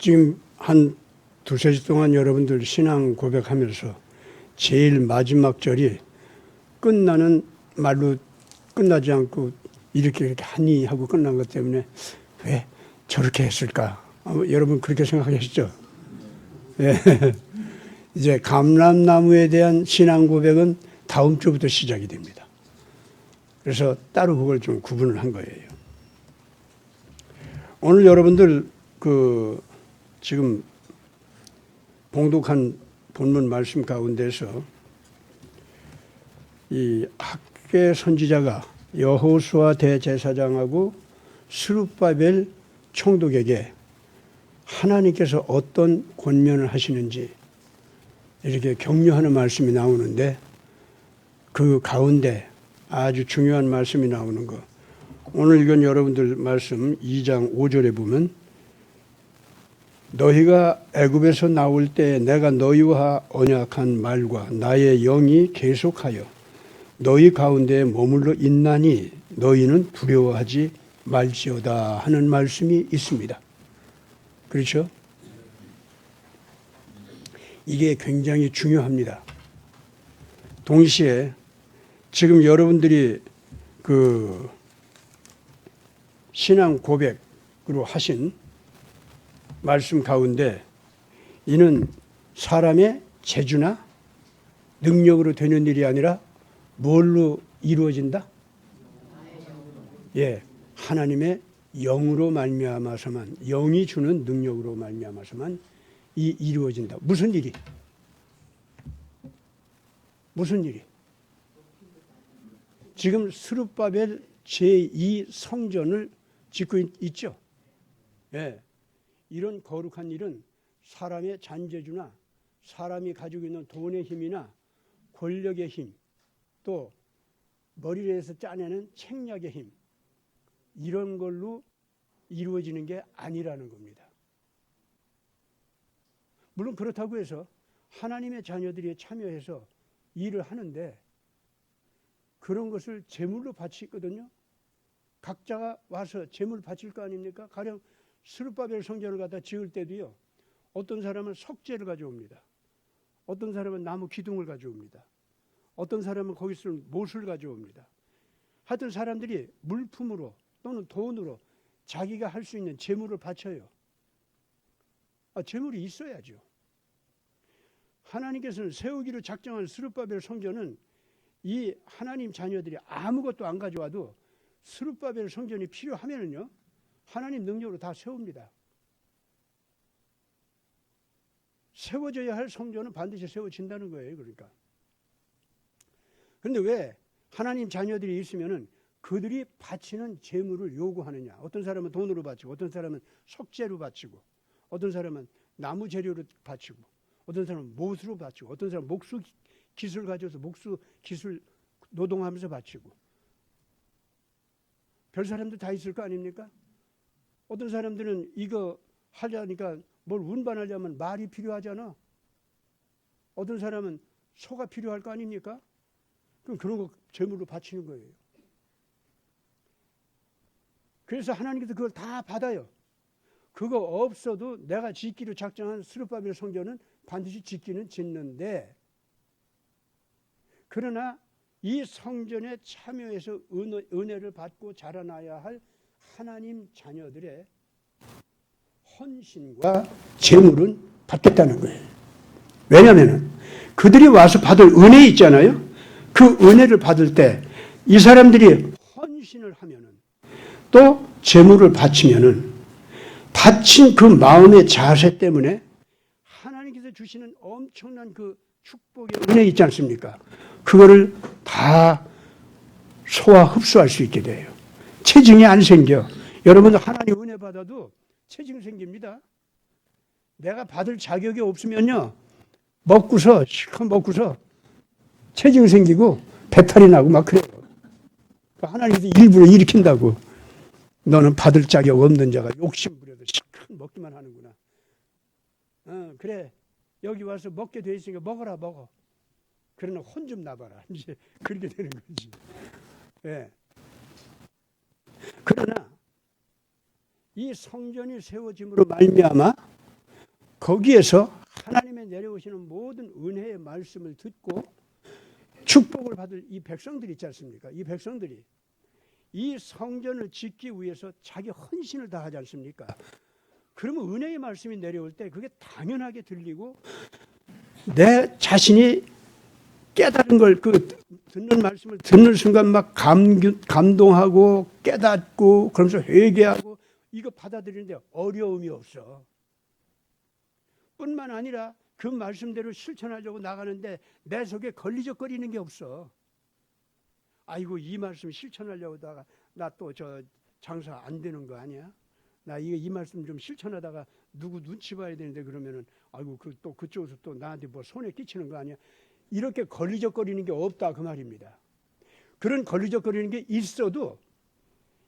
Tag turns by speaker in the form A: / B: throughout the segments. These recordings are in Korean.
A: 지금 한 두세 주 동안 여러분들 신앙 고백하면서 제일 마지막 절이 끝나는 말로 끝나지 않고 이렇게 하니 하고 끝난 것 때문에 왜 저렇게 했을까? 여러분 그렇게 생각하시죠? 예. 이제 감람나무에 대한 신앙 고백은 다음 주부터 시작이 됩니다. 그래서 따로 그걸 좀 구분을 한 거예요. 오늘 여러분들 지금 봉독한 본문 말씀 가운데서 이 학개 선지자가 여호수아 대제사장하고 스룹바벨 총독에게 하나님께서 어떤 권면을 하시는지 이렇게 격려하는 말씀이 나오는데 그 가운데 아주 중요한 말씀이 나오는 거. 오늘 읽은 여러분들 말씀 2장 5절에 보면 너희가 애굽에서 나올 때 내가 너희와 언약한 말과 나의 영이 계속하여 너희 가운데 머물러 있나니 너희는 두려워하지 말지어다 하는 말씀이 있습니다. 그렇죠? 이게 굉장히 중요합니다. 동시에 지금 여러분들이 신앙 고백으로 하신 말씀 가운데 이는 사람의 재주나 능력으로 되는 일이 아니라 뭘로 이루어진다? 예, 하나님의 영으로 말미암아서만, 영이 주는 능력으로 말미암아서만 이루어진다. 무슨 일이? 무슨 일이? 지금 스룹바벨 제2 성전을 짓고 있죠. 예, 이런 거룩한 일은 사람의 잔재주나 사람이 가지고 있는 돈의 힘이나 권력의 힘, 또 머리에서 짜내는 책략의 힘, 이런 걸로 이루어지는 게 아니라는 겁니다. 물론 그렇다고 해서 하나님의 자녀들이 참여해서 일을 하는데 그런 것을 제물로 바치거든요. 각자가 와서 제물 바칠 거 아닙니까? 가령 스룹바벨 성전을 갖다 지을 때도요. 어떤 사람은 석재를 가져옵니다. 어떤 사람은 나무 기둥을 가져옵니다. 어떤 사람은 거기서 못을 가져옵니다. 하여튼 사람들이 물품으로 또는 돈으로 자기가 할 수 있는 재물을 바쳐요. 재물이 있어야죠. 하나님께서는 세우기로 작정한 스룹바벨 성전은 이 하나님 자녀들이 아무것도 안 가져와도 스룹바벨 성전이 필요하면은요, 하나님 능력으로 다 세웁니다. 세워져야 할 성전은 반드시 세워진다는 거예요. 그러니까. 그런데 왜 하나님 자녀들이 있으면은 그들이 바치는 재물을 요구하느냐? 어떤 사람은 돈으로 바치고, 어떤 사람은 석재로 바치고, 어떤 사람은 나무 재료로 바치고, 어떤 사람은 못으로 바치고, 어떤 사람은 목수 기술 가져서 목수 기술 노동하면서 바치고. 별 사람들 다 있을 거 아닙니까? 어떤 사람들은 이거 하려니까 뭘 운반하려면 말이 필요하잖아. 어떤 사람은 소가 필요할 거 아닙니까? 그럼 그런 거 제물로 바치는 거예요. 그래서 하나님께서 그걸 다 받아요. 그거 없어도 내가 짓기로 작정한 스룹바벨 성전은 반드시 짓기는 짓는데, 그러나 이 성전에 참여해서 은혜를 받고 자라나야 할 하나님 자녀들의 헌신과 재물은 받겠다는 거예요. 왜냐하면 그들이 와서 받을 은혜 있잖아요. 그 은혜를 받을 때 이 사람들이 헌신을 하면은 또 재물을 바치면은 바친 그 마음의 자세 때문에 하나님께서 주시는 엄청난 그 축복의 은혜 있지 않습니까? 그거를 다 소화 흡수할 수 있게 돼요. 체증이 안 생겨. 여러분들 하나님 은혜 받아도 체증 생깁니다. 내가 받을 자격이 없으면요, 실컷 먹고서 체증 생기고 배탈이 나고 막 그래요. 하나님께서 일부러 일으킨다고. 너는 받을 자격 없는 자가 욕심 부려도 실컷 먹기만 하는구나. 그래, 여기 와서 먹게 돼 있으니까 먹어라, 먹어. 그러나 혼 좀 나봐라. 이제 그렇게 되는 거지. 예. 그러나 이 성전이 세워짐으로 말미암아 거기에서 하나님의 내려오시는 모든 은혜의 말씀을 듣고 축복을 받을 이 백성들이 있지 않습니까? 이 백성들이 이 성전을 짓기 위해서 자기 헌신을 다하지 않습니까? 그러면 은혜의 말씀이 내려올 때 그게 당연하게 들리고 내 자신이 깨달은 걸 듣는 말씀을 듣는 순간 막 감동하고 깨닫고 그러면서 회개하고 이거 받아들이는데 어려움이 없어. 뿐만 아니라 그 말씀대로 실천하려고 나가는데 내 속에 걸리적거리는 게 없어. 아이고 이 말씀 실천하려고 하다가 나 또 저 장사 안 되는 거 아니야? 나 이 말씀 좀 실천하다가 누구 눈치 봐야 되는데 그러면은 아이고 또 그쪽에서 또 나한테 뭐 손해 끼치는 거 아니야? 이렇게 걸리적거리는 게 없다 그 말입니다. 그런 걸리적거리는 게 있어도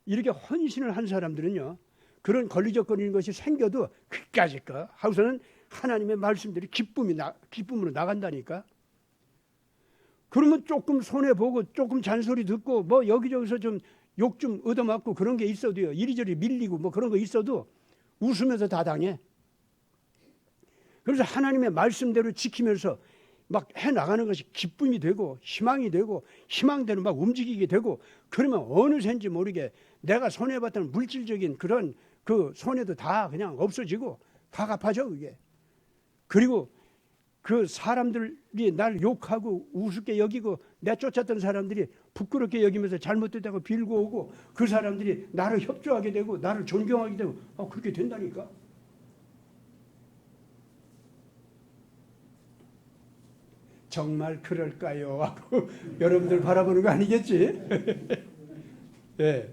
A: 이렇게 헌신을 한 사람들은요. 그런 걸리적거리는 것이 생겨도 그까짓 거 하고서는 하나님의 말씀들이 기쁨으로 나간다니까. 그러면 조금 손해보고 조금 잔소리 듣고 뭐 여기저기서 좀 욕 좀 얻어맞고 그런 게 있어도요. 이리저리 밀리고 뭐 그런 거 있어도 웃으면서 다 당해. 그래서 하나님의 말씀대로 지키면서 막 해나가는 것이 기쁨이 되고 희망이 되고 희망대로 막 움직이게 되고 그러면 어느새인지 모르게 내가 손해봤던 물질적인 그런 그 손해도 다 그냥 없어지고 다 갚아져 그게. 그리고 그 사람들이 날 욕하고 우습게 여기고 내쫓았던 사람들이 부끄럽게 여기면서 잘못됐다고 빌고 오고 그 사람들이 나를 협조하게 되고 나를 존경하게 되고 그렇게 된다니까. 정말 그럴까요? 하고 여러분들 바라보는 거 아니겠지? 네.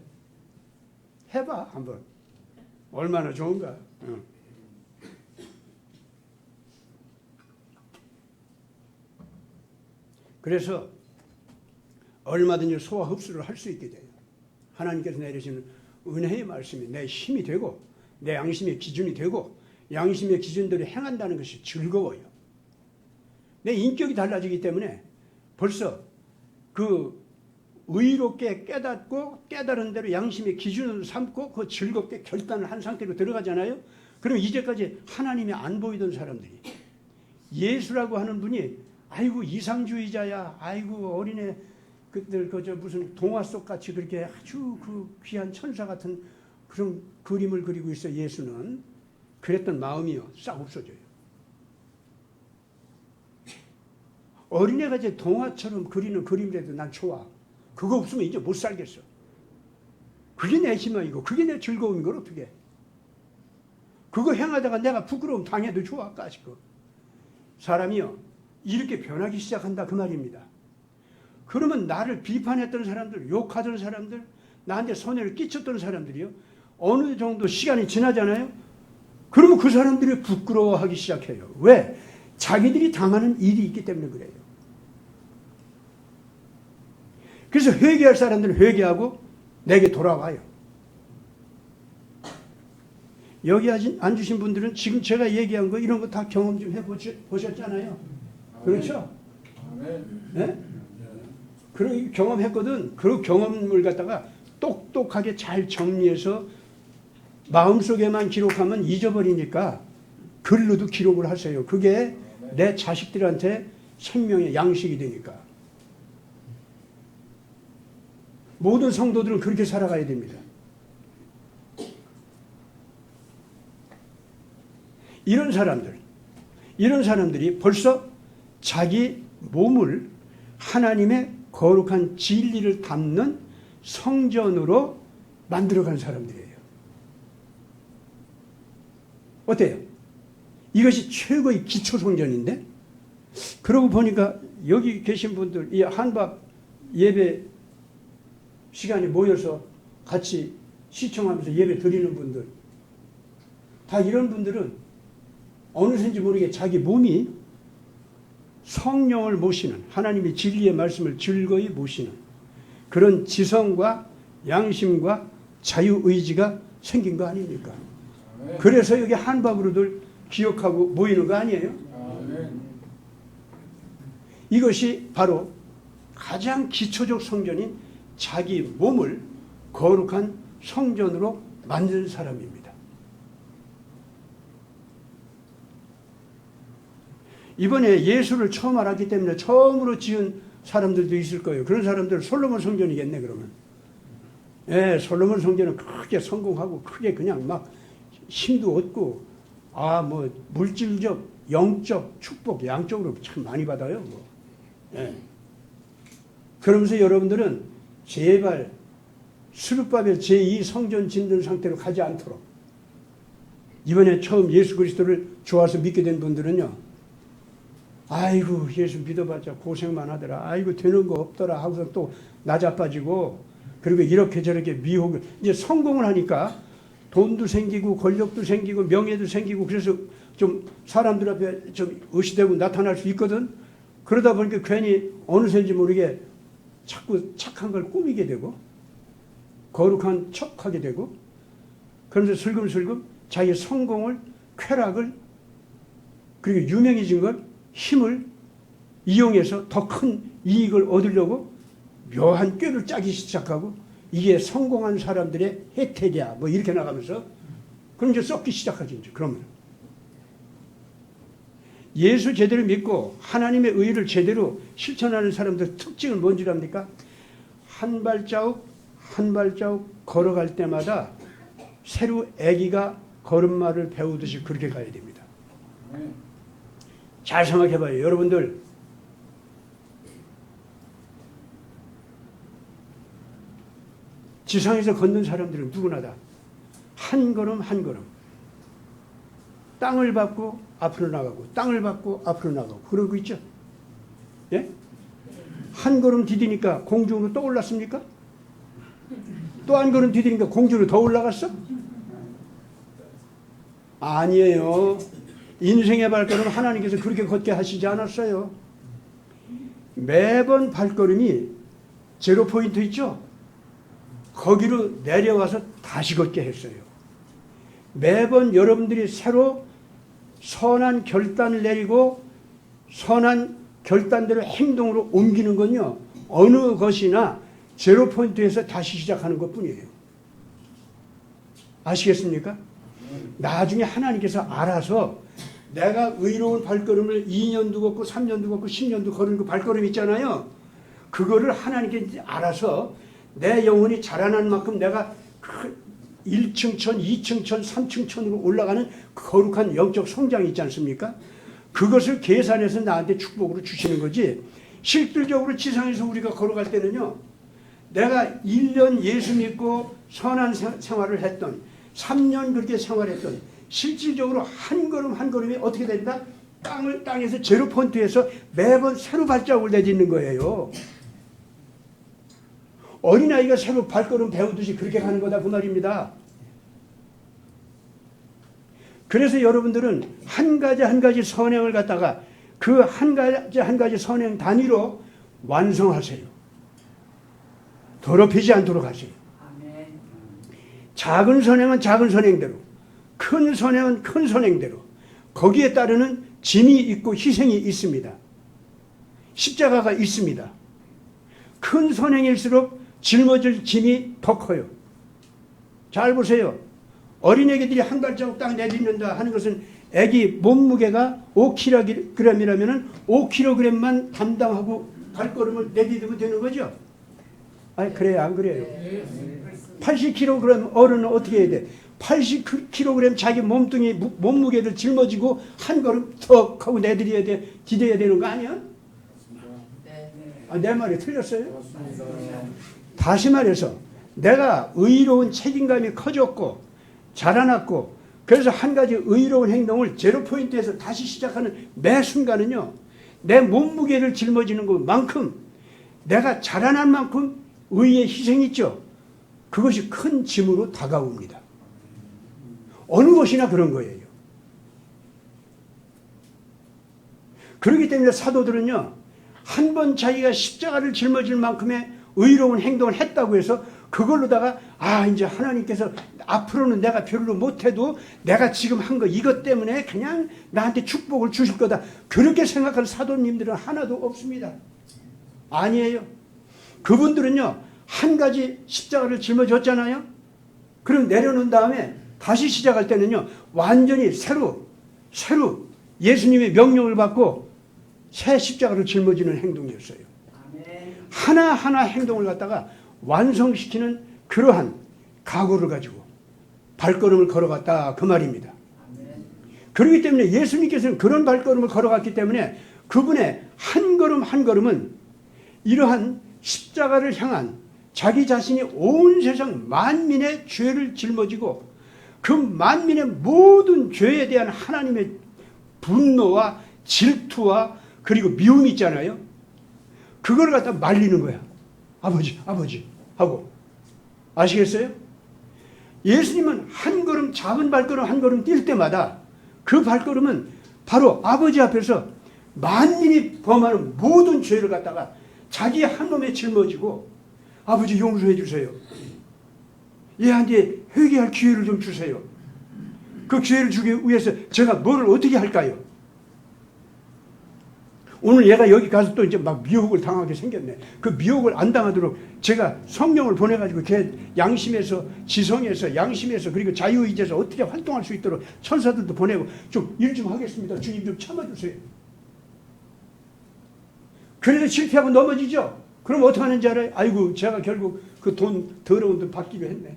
A: 해봐 한번. 얼마나 좋은가. 그래서 얼마든지 소화 흡수를 할 수 있게 돼요. 하나님께서 내리시는 은혜의 말씀이 내 힘이 되고 내 양심의 기준이 되고 양심의 기준대로 행한다는 것이 즐거워요. 내 인격이 달라지기 때문에 벌써 그 의롭게 깨닫고 깨달은 대로 양심의 기준을 삼고 그 즐겁게 결단을 한 상태로 들어가잖아요. 그럼 이제까지 하나님이 안 보이던 사람들이 예수라고 하는 분이 아이고 이상주의자야, 아이고 어린애 그들 그저 무슨 동화 속 같이 그렇게 아주 그 귀한 천사 같은 그런 그림을 그리고 있어. 예수는 그랬던 마음이요 싹 없어져요. 어린애가 이제 동화처럼 그리는 그림이라도 난 좋아. 그거 없으면 이제 못 살겠어. 그게 내 희망이고 그게 내 즐거움인 걸 어떻게. 그거 행하다가 내가 부끄러움 당해도 좋아. 까짓거. 사람이요 이렇게 변하기 시작한다 그 말입니다. 그러면 나를 비판했던 사람들, 욕하던 사람들, 나한테 손해를 끼쳤던 사람들이요 어느 정도 시간이 지나잖아요. 그러면 그 사람들이 부끄러워하기 시작해요. 왜? 자기들이 당하는 일이 있기 때문에 그래요. 그래서 회개할 사람들은 회개하고 내게 돌아와요. 여기 앉으신 분들은 지금 제가 얘기한 거 이런 거 다 경험 좀 해보셨잖아요. 그렇죠? 네? 그런 경험했거든. 그 경험을 갖다가 똑똑하게 잘 정리해서 마음속에만 기록하면 잊어버리니까 글로도 기록을 하세요. 그게 내 자식들한테 생명의 양식이 되니까. 모든 성도들은 그렇게 살아가야 됩니다. 이런 사람들이 벌써 자기 몸을 하나님의 거룩한 진리를 담는 성전으로 만들어간 사람들이에요. 어때요? 이것이 최고의 기초 성전인데? 그러고 보니까 여기 계신 분들, 이 한밥 예배 시간에 모여서 같이 시청하면서 예배 드리는 분들, 다 이런 분들은 어느샌지 모르게 자기 몸이 성령을 모시는, 하나님의 진리의 말씀을 즐거이 모시는 그런 지성과 양심과 자유의지가 생긴 거 아닙니까? 그래서 여기 한밥으로들 기억하고 모이는 거 아니에요? 이것이 바로 가장 기초적 성전인 자기 몸을 거룩한 성전으로 만든 사람입니다. 이번에 예수를 처음 알았기 때문에 처음으로 지은 사람들도 있을 거예요. 그런 사람들 솔로몬 성전이겠네 그러면. 예, 솔로몬 성전은 크게 성공하고 크게 그냥 막 힘도 얻고 뭐 물질적, 영적 축복 양쪽으로 참 많이 받아요. 뭐. 예. 그러면서 여러분들은 제발 스룹바벨 제2 성전 짓는 상태로 가지 않도록 이번에 처음 예수 그리스도를 좋아서 믿게 된 분들은요. 아이고 예수 믿어봤자 고생만 하더라. 아이고 되는 거 없더라 하고서 또 나자빠지고 그리고 이렇게 저렇게 미혹을 이제 성공을 하니까 돈도 생기고 권력도 생기고 명예도 생기고 그래서 좀 사람들 앞에 좀 의시되고 나타날 수 있거든. 그러다 보니까 괜히 어느새인지 모르게 자꾸 착한 걸 꾸미게 되고 거룩한 척하게 되고 그러면서 슬금슬금 자기의 성공을 쾌락을 그리고 유명해진 걸 힘을 이용해서 더 큰 이익을 얻으려고 묘한 꾀를 짜기 시작하고 이게 성공한 사람들의 혜택이야 뭐 이렇게 나가면서 그럼 이제 썩기 시작하죠. 이제 그러면 예수 제대로 믿고 하나님의 의를 제대로 실천하는 사람들 특징은 뭔지 압니까? 한 발자국 한 발자국 걸어갈 때마다 새로 아기가 걸음마를 배우듯이 그렇게 가야 됩니다. 잘 생각해봐요. 여러분들 지상에서 걷는 사람들은 누구나 다 한 걸음 한 걸음 땅을 밟고 앞으로 나가고 땅을 밟고 앞으로 나가고 그러고 있죠. 예? 한 걸음 디디니까 공중으로 또 올랐습니까? 또 한 걸음 디디니까 공중으로 더 올라갔어? 아니에요. 인생의 발걸음 하나님께서 그렇게 걷게 하시지 않았어요. 매번 발걸음이 제로 포인트 있죠? 거기로 내려와서 다시 걷게 했어요. 매번 여러분들이 새로 선한 결단을 내리고 선한 결단대로 행동으로 옮기는 건요. 어느 것이나 제로 포인트에서 다시 시작하는 것뿐이에요. 아시겠습니까? 나중에 하나님께서 알아서 내가 의로운 발걸음을 2년도 걷고 3년도 걷고 10년도 걸은 그 발걸음 있잖아요. 그거를 하나님께 알아서 내 영혼이 자라난 만큼 내가 1층천, 2층천, 3층천으로 올라가는 거룩한 영적 성장이 있지 않습니까? 그것을 계산해서 나한테 축복으로 주시는 거지. 실질적으로 지상에서 우리가 걸어갈 때는요. 내가 1년 예수 믿고 선한 생활을 했던 3년 그렇게 생활했던 실질적으로 한 걸음 한 걸음이 어떻게 된다? 땅에서 제로 포인트에서 매번 새로 발자국을 내딛는 거예요. 어린아이가 새로 발걸음 배우듯이 그렇게 가는 거다 그 말입니다. 그래서 여러분들은 한 가지 한 가지 선행을 갖다가 그 한 가지 한 가지 선행 단위로 완성하세요. 더럽히지 않도록 하세요. 작은 선행은 작은 선행대로, 큰 선행은 큰 선행대로 거기에 따르는 짐이 있고 희생이 있습니다. 십자가가 있습니다. 큰 선행일수록 짊어질 짐이 더 커요. 잘 보세요. 어린애기들이 한 발자국 딱 내딛는다 하는 것은 애기 몸무게가 5kg이라면 5kg만 담당하고 발걸음을 내딛으면 되는 거죠. 아니 그래요 안 그래요? 80kg 어른은 어떻게 해야 돼? 80kg 자기 몸뚱이 몸무게를 짊어지고 한 걸음 턱 하고 내딛어야 돼, 디뎌야 되는 거 아니야? 내 말이 틀렸어요? 다시 말해서 내가 의로운 책임감이 커졌고 자라났고 그래서 한 가지 의로운 행동을 제로 포인트에서 다시 시작하는 매 순간은요. 내 몸무게를 짊어지는 것만큼 내가 자라난 만큼 의의 희생이 있죠. 그것이 큰 짐으로 다가옵니다. 어느 것이나 그런 거예요. 그렇기 때문에 사도들은요. 한 번 자기가 십자가를 짊어질 만큼의 의로운 행동을 했다고 해서 그걸로다가 이제 하나님께서 앞으로는 내가 별로 못해도 내가 지금 한 거 이것 때문에 그냥 나한테 축복을 주실 거다. 그렇게 생각하는 사도님들은 하나도 없습니다. 아니에요. 그분들은요. 한 가지 십자가를 짊어졌잖아요. 그럼 내려놓은 다음에 다시 시작할 때는요. 완전히 새로 예수님의 명령을 받고 새 십자가를 짊어지는 행동이었어요. 하나하나 행동을 갖다가 완성시키는 그러한 각오를 가지고 발걸음을 걸어갔다 그 말입니다. 그렇기 때문에 예수님께서는 그런 발걸음을 걸어갔기 때문에 그분의 한 걸음 한 걸음은 이러한 십자가를 향한 자기 자신이 온 세상 만민의 죄를 짊어지고 그 만민의 모든 죄에 대한 하나님의 분노와 질투와 그리고 미움이 있잖아요. 그걸 갖다 말리는 거야. 아버지, 아버지 하고. 아시겠어요? 예수님은 한 걸음, 작은 발걸음 한 걸음 뛸 때마다 그 발걸음은 바로 아버지 앞에서 만민이 범하는 모든 죄를 갖다가 자기 한 몸에 짊어지고 아버지 용서해 주세요. 얘한테 회개할 기회를 좀 주세요. 그 기회를 주기 위해서 제가 뭐를 어떻게 할까요? 오늘 얘가 여기 가서 또 이제 막 미혹을 당하게 생겼네. 그 미혹을 안 당하도록 제가 성령을 보내가지고 걔 양심에서, 지성에서, 양심에서, 그리고 자유의지에서 어떻게 활동할 수 있도록 천사들도 보내고 좀 일 좀 하겠습니다. 주님 좀 참아주세요. 그래도 실패하고 넘어지죠? 그럼 어떻게 하는지 알아요? 아이고, 제가 결국 그 돈, 더러운 돈 받기로 했네.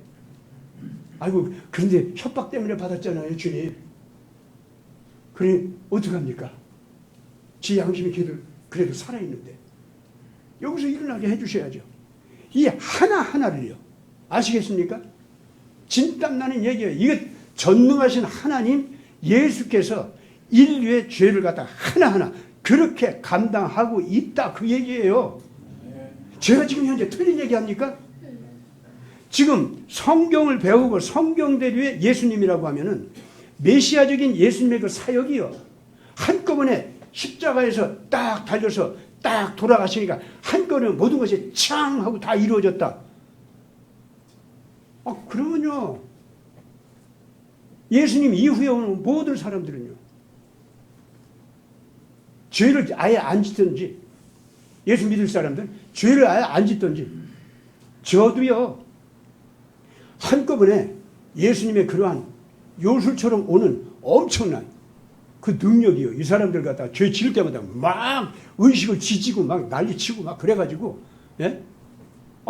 A: 아이고, 그런데 협박 때문에 받았잖아요, 주님. 그러니 어떡합니까? 지 양심이 그래도 살아있는데. 여기서 일어나게 해주셔야죠. 이 하나하나를요. 아시겠습니까? 진땀나는 얘기예요. 이게 전능하신 하나님 예수께서 인류의 죄를 갖다 하나하나 그렇게 감당하고 있다. 그 얘기예요. 제가 지금 현재 틀린 얘기합니까? 지금 성경을 배우고 성경대로의 예수님이라고 하면은 메시아적인 예수님의 그 사역이요. 한꺼번에 십자가에서 딱 달려서 딱 돌아가시니까 한꺼번에 모든 것이 창 하고 다 이루어졌다. 그러면요. 예수님 이후에 오는 모든 사람들은요. 죄를 아예 안 짓든지 예수 믿을 사람들 죄를 아예 안 짓든지 저도요. 한꺼번에 예수님의 그러한 요술처럼 오는 엄청난 그 능력이요. 이 사람들 갖다가 죄 지을 때마다 막 의식을 지지고 막 난리치고 막 그래가지고, 예?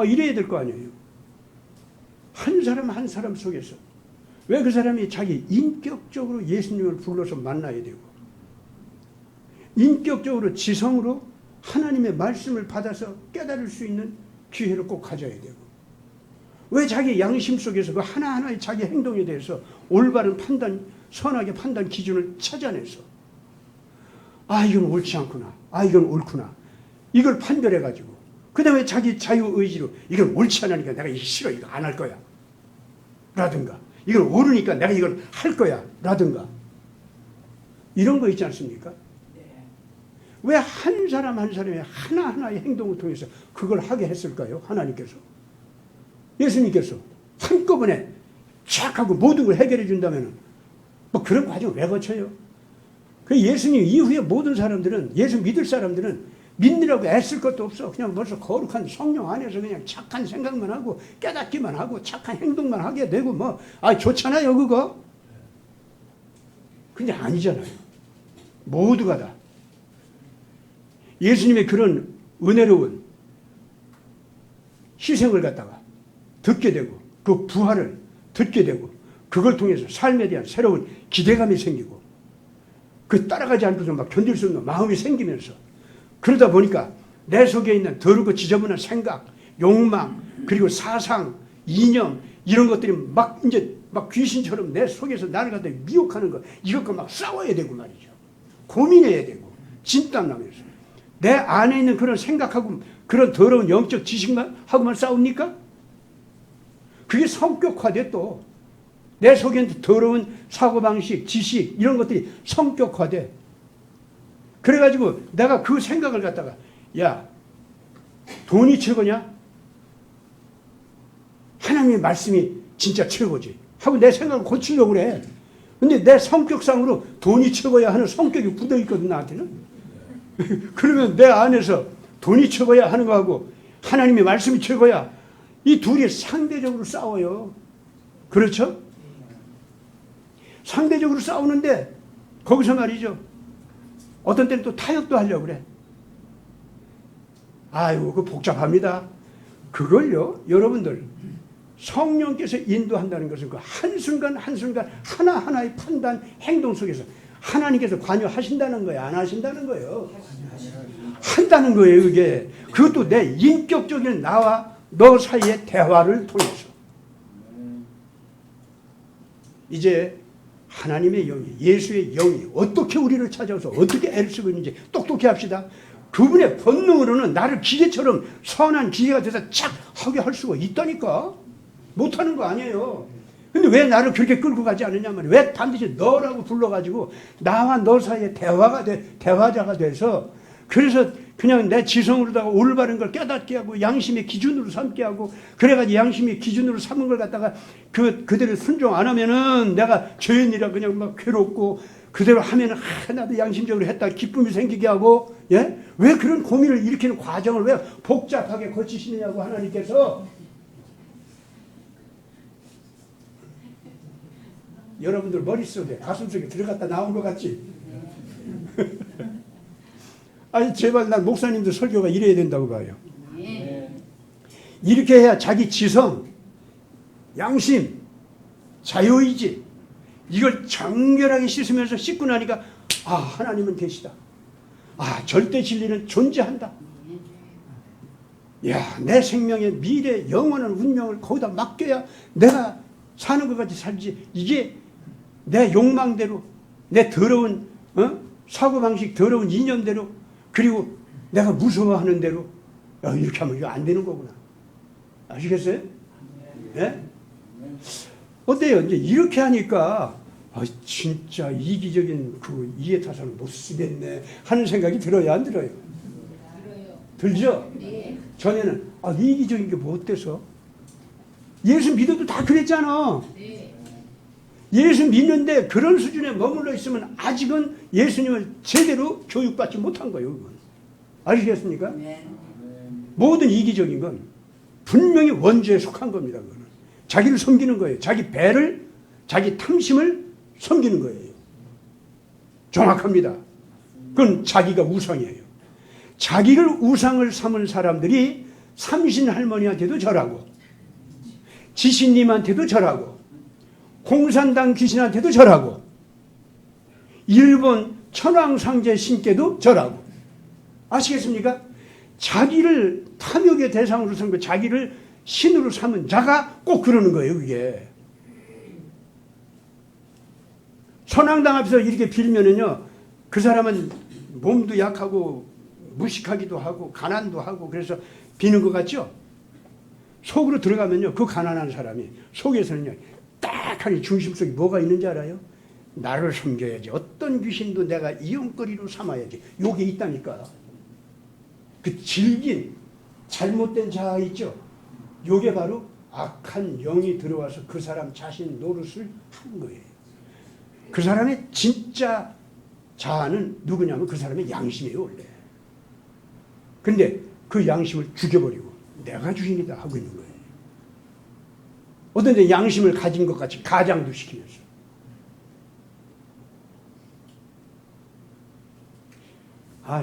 A: 이래야 될 거 아니에요. 한 사람 한 사람 속에서. 왜 그 사람이 자기 인격적으로 예수님을 불러서 만나야 되고, 인격적으로 지성으로 하나님의 말씀을 받아서 깨달을 수 있는 기회를 꼭 가져야 되고, 왜 자기 양심 속에서 그 하나하나의 자기 행동에 대해서 올바른 판단, 선하게 판단 기준을 찾아내서 이건 옳지 않구나. 이건 옳구나. 이걸 판별해가지고 그 다음에 자기 자유의지로 이건 옳지 않으니까 내가 이거 싫어. 이거 안 할 거야. 라든가 이건 옳으니까 내가 이걸 할 거야. 라든가 이런 거 있지 않습니까? 왜 한 사람 한 사람의 하나하나의 행동을 통해서 그걸 하게 했을까요? 하나님께서. 예수님께서 한꺼번에 쫙 하고 모든 걸 해결해 준다면 뭐 그런 과정을 왜 거쳐요? 그 예수님 이후에 모든 사람들은, 예수 믿을 사람들은 믿느라고 애쓸 것도 없어. 그냥 벌써 거룩한 성령 안에서 그냥 착한 생각만 하고 깨닫기만 하고 착한 행동만 하게 되고 좋잖아요 그거. 근데 아니잖아요. 모두가 다 예수님의 그런 은혜로운 희생을 갖다가 듣게 되고 그 부활을 듣게 되고 그걸 통해서 삶에 대한 새로운 기대감이 생기고 그 따라가지 않고서 막 견딜 수 없는 마음이 생기면서 그러다 보니까 내 속에 있는 더럽고 지저분한 생각, 욕망, 그리고 사상, 이념 이런 것들이 막 이제 막 귀신처럼 내 속에서 나를 갖다 미혹하는 거 이것과 막 싸워야 되고 말이죠. 고민해야 되고 진땀 나면서 내 안에 있는 그런 생각하고 그런 더러운 영적 지식만 하고만 싸웁니까? 그게 성격화돼 또. 내 속에 있는 더러운 사고방식, 지식 이런 것들이 성격화돼. 그래가지고 내가 그 생각을 갖다가 야 돈이 최고냐? 하나님의 말씀이 진짜 최고지 하고 내 생각을 고치려고 그래. 근데 내 성격상으로 돈이 최고야 하는 성격이 굳어있거든 나한테는. 그러면 내 안에서 돈이 최고야 하는 거하고 하나님의 말씀이 최고야 이 둘이 상대적으로 싸워요. 그렇죠? 상대적으로 싸우는데 거기서 말이죠. 어떤 때는 또 타협도 하려고 그래. 아이고, 그 복잡합니다. 그걸요, 여러분들, 성령께서 인도한다는 것은 그 한순간 한순간 하나하나의 판단, 행동 속에서 하나님께서 관여하신다는 거예요? 안 하신다는 거예요? 한다는 거예요, 그게. 그것도 내 인격적인 나와 너 사이의 대화를 통해서. 이제 하나님의 영이, 예수의 영이 어떻게 우리를 찾아서 어떻게 애를 쓰고 있는지 똑똑히 합시다. 그분의 본능으로는 나를 기계처럼 선한 기계가 돼서 착 하게 할 수가 있다니까. 못하는 거 아니에요. 근데 왜 나를 그렇게 끌고 가지 않느냐 말이에요. 왜 반드시 너라고 불러가지고 나와 너 사이에 대화자가 돼서, 그래서 그냥 내 지성으로다가 올바른 걸 깨닫게 하고 양심의 기준으로 삼게 하고, 그래가지고 양심의 기준으로 삼은 걸 갖다가 그대로 순종 안 하면은 내가 죄인이라 그냥 막 괴롭고, 그대로 하면은 나도 양심적으로 했다 기쁨이 생기게 하고, 예? 왜 그런 고민을 일으키는 과정을 왜 복잡하게 거치시느냐고 하나님께서. 여러분들 머릿속에 가슴속에 들어갔다 나온 것 같지? 아니 제발 난 목사님들 설교가 이래야 된다고 봐요. 이렇게 해야 자기 지성, 양심, 자유의지 이걸 정결하게 씻으면서 씻고 나니까 아, 하나님은 계시다. 아, 절대 진리는 존재한다. 야, 내 생명의 미래 영원한 운명을 거기다 맡겨야 내가 사는 것 같이 살지. 이게 내 욕망대로, 내 더러운 사고방식, 더러운 이념대로, 그리고 내가 무서워하는 대로 이렇게 하면 이거 안 되는 거구나. 아시겠어요? 네? 어때요? 이제 이렇게 하니까 진짜 이기적인 그 이해타산을 못 쓰겠네 하는 생각이 들어요, 안 들어요? 들죠? 네. 전에는 이기적인 게 뭐 어때서? 예수 믿어도 다 그랬잖아. 네. 예수 믿는데 그런 수준에 머물러 있으면 아직은 예수님을 제대로 교육받지 못한 거예요. 그건. 아시겠습니까? 네. 모든 이기적인 건 분명히 원죄에 속한 겁니다. 그거는. 자기를 섬기는 거예요. 자기 배를, 자기 탐심을 섬기는 거예요. 정확합니다. 그건 자기가 우상이에요. 자기를 우상을 삼은 사람들이 삼신 할머니한테도 절하고, 지신님한테도 절하고, 공산당 귀신한테도 절하고, 일본 천황상제 신께도 절하고. 아시겠습니까? 자기를 탐욕의 대상으로 삼고 자기를 신으로 삼은 자가 꼭 그러는 거예요. 그게. 천황당 앞에서 이렇게 빌면은요, 그 사람은 몸도 약하고 무식하기도 하고 가난도 하고 그래서 비는 것 같죠? 속으로 들어가면요, 그 가난한 사람이 속에서는요, 딱하니 중심 속에 뭐가 있는지 알아요? 나를 섬겨야지. 어떤 귀신도 내가 이용거리로 삼아야지. 요게 있다니까. 그 질긴 잘못된 자아 있죠? 요게 바로 악한 영이 들어와서 그 사람 자신 노릇을 하는 거예요. 그 사람의 진짜 자아는 누구냐면 그 사람의 양심이에요, 원래. 근데 그 양심을 죽여버리고 내가 주인이다 하고 있는 거예요. 어떤 데 양심을 가진 것 같이 가장도 시키면서.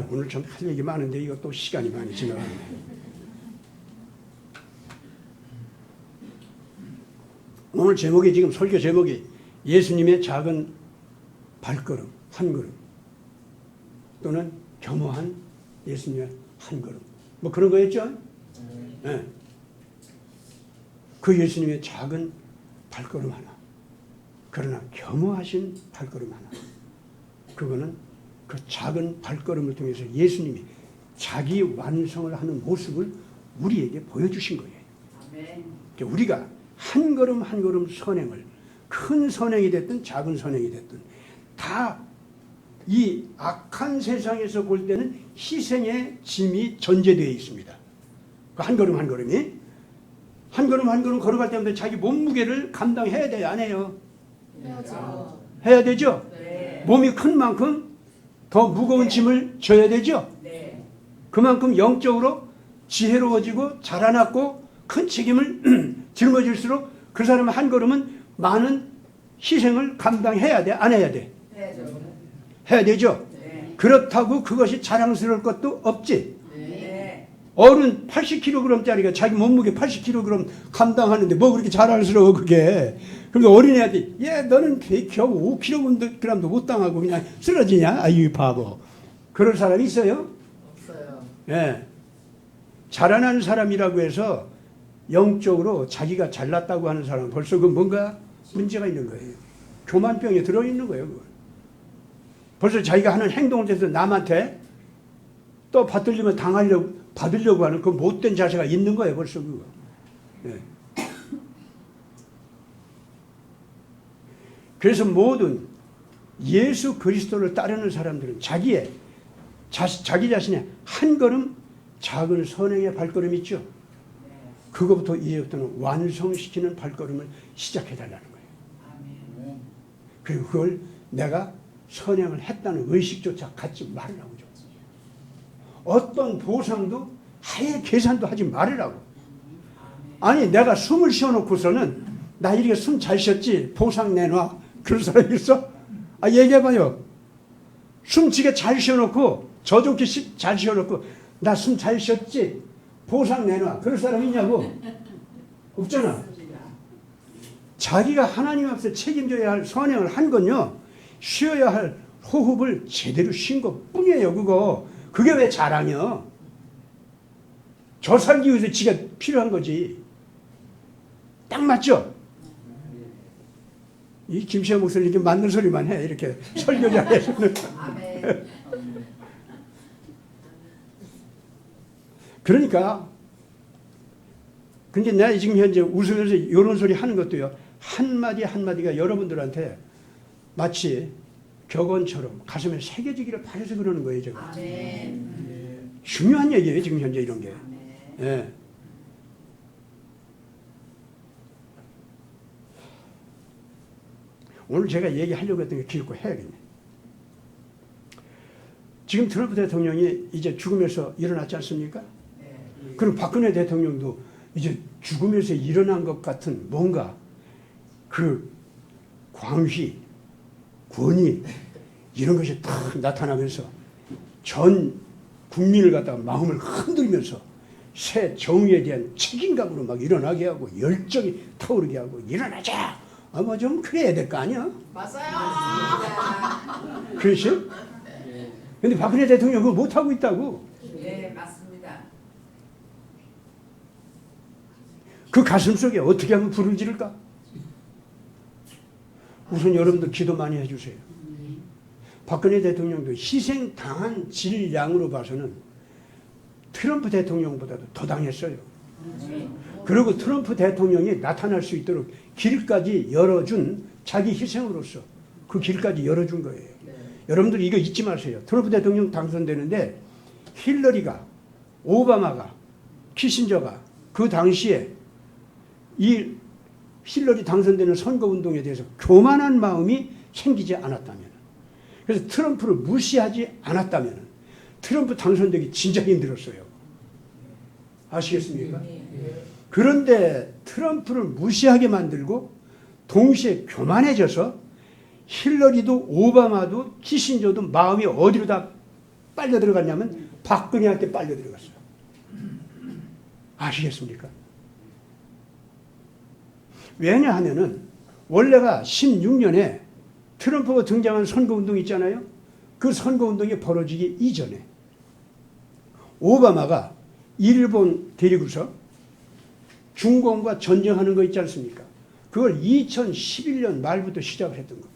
A: 오늘 좀 할 얘기 많은데 이거 또 시간이 많이 지나가네. 오늘 제목이, 지금 설교 제목이 예수님의 작은 발걸음, 한 걸음, 또는 겸허한 예수님의 한 걸음, 뭐 그런 거였죠? 네. 그 예수님의 작은 발걸음 하나, 그러나 겸허하신 발걸음 하나, 그거는 그 작은 발걸음을 통해서 예수님이 자기 완성을 하는 모습을 우리에게 보여주신 거예요. 그러니까 우리가 한 걸음 한 걸음 선행을, 큰 선행이 됐든 작은 선행이 됐든 다 이 악한 세상에서 볼 때는 희생의 짐이 전제되어 있습니다. 그 한 걸음 한 걸음이 한 걸음 한 걸음 걸어갈 때마다 자기 몸무게를 감당해야 돼요, 안 해요? 해야 되죠? 네. 몸이 큰 만큼 더 무거운 짐을 져야 되죠? 네. 그만큼 영적으로 지혜로워지고 자라났고 큰 책임을 짊어질수록 그 사람의 한 걸음은 많은 희생을 감당해야 돼, 안 해야 돼? 해야 되죠? 네. 그렇다고 그것이 자랑스러울 것도 없지.
B: 네.
A: 어른 80kg짜리가 자기 몸무게 80kg 감당하는데 뭐 그렇게 자랑스러워 그게. 그런데 어린애한테 얘 너는 겨우 5kg도 못 당하고 그냥 쓰러지냐? 아유 바보. 그럴 사람이 있어요?
B: 없어요.
A: 예. 자라나는 사람이라고 해서 영적으로 자기가 잘났다고 하는 사람은 벌써 그 뭔가 문제가 있는 거예요. 교만병에 들어있는 거예요. 그걸. 벌써 자기가 하는 행동을 해서 남한테 또 받들리면 받으려고 하는 그 못된 자세가 있는 거예요. 벌써 그거. 예. 그래서 모든 예수 그리스도를 따르는 사람들은 자기 자신의 한 걸음 작은 선행의 발걸음 있죠. 그거부터 이제부터는 완성시키는 발걸음을 시작해달라는 거예요.
B: 아멘.
A: 그리고 그걸 내가 선행을 했다는 의식조차 갖지 말으라고 줘. 어떤 보상도 하에 계산도 하지 말으라고. 아니 내가 숨을 쉬어놓고서는 나 이렇게 숨 잘 쉬었지 보상 내놔. 그런 사람이 있어? 아 얘기해봐요. 숨지게 잘 쉬어놓고 저좋게 잘 쉬어놓고 나 숨 잘 쉬었지 보상 내놔. 그럴 사람 있냐고. 없잖아. 자기가 하나님 앞에서 책임져야 할 선행을 한 건요 쉬어야 할 호흡을 제대로 쉰 것뿐이에요. 그게 왜 자랑이야? 저 살기 위해서 지가 필요한 거지. 딱 맞죠? 이 김시영 목사님 이렇게 맞는 소리만 해. 이렇게 설교 잘해서는.
B: 아멘.
A: 그러니까 근데 내가 지금 현재 웃으면서 이런 소리 하는 것도요. 한마디 한마디가 여러분들한테 마치 격언처럼 가슴에 새겨지기를 바라서 그러는 거예요. 제가.
B: 아멘.
A: 중요한 얘기예요. 지금 현재 이런 게. 예. 오늘 제가 얘기하려고 했던 게 길고 해야겠네. 지금 트럼프 대통령이 이제 죽음에서 일어났지 않습니까? 그럼 박근혜 대통령도 이제 죽음에서 일어난 것 같은 뭔가 그 광휘, 권위 이런 것이 딱 나타나면서 전 국민을 갖다가 마음을 흔들면서 새 정의에 대한 책임감으로 막 일어나게 하고 열정이 타오르게 하고 일어나자! 아마 좀 그래야 될 거 아니야?
B: 맞아요.
A: 그렇지? 근데 박근혜 대통령 그거 못하고 있다고.
B: 네, 맞습니다.
A: 그 가슴 속에 어떻게 하면 불을 지를까? 우선 여러분들 기도 많이 해주세요. 박근혜 대통령도 희생당한 질량으로 봐서는 트럼프 대통령보다도 더 당했어요. 그리고 트럼프 대통령이 나타날 수 있도록 길까지 열어준 자기 희생으로서 그 길까지 열어준 거예요. 여러분들 이거 잊지 마세요. 트럼프 대통령 당선되는데 힐러리가, 오바마가, 키신저가 그 당시에 이 힐러리 당선되는 선거운동에 대해서 교만한 마음이 생기지 않았다면, 그래서 트럼프를 무시하지 않았다면 트럼프 당선되기 진짜 힘들었어요. 아시겠습니까? 그런데 트럼프를 무시하게 만들고 동시에 교만해져서 힐러리도 오바마도 키신저도 마음이 어디로 다 빨려 들어갔냐면 박근혜한테 빨려 들어갔어요. 아시겠습니까? 왜냐하면은 원래가 16년에 트럼프가 등장한 선거운동 있잖아요. 그 선거운동이 벌어지기 이전에 오바마가 일본 데리고서 중공과 전쟁하는 거 있지 않습니까? 그걸 2011년 말부터 시작을 했던 겁니다.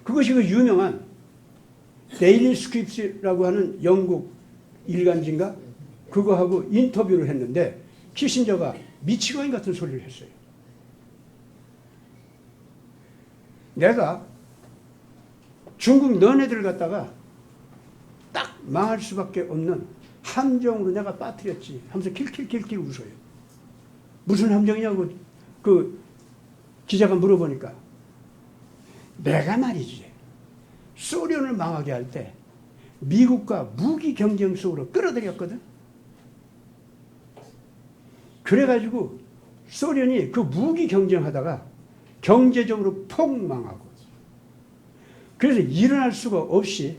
A: 그것이 그 유명한 데일리 스크립트라고 하는 영국 일간지인가? 그거하고 인터뷰를 했는데 키신저가 미치광이 같은 소리를 했어요. 내가 중국 너네들 갖다가 딱 망할 수밖에 없는 함정으로 내가 빠뜨렸지 하면서 킬킬킬킬 웃어요. 무슨 함정이냐고 그 기자가 물어보니까 내가 말이지 소련을 망하게 할 때 미국과 무기 경쟁 속으로 끌어들였거든. 그래가지고 소련이 그 무기 경쟁하다가 경제적으로 폭망하고 그래서 일어날 수가 없이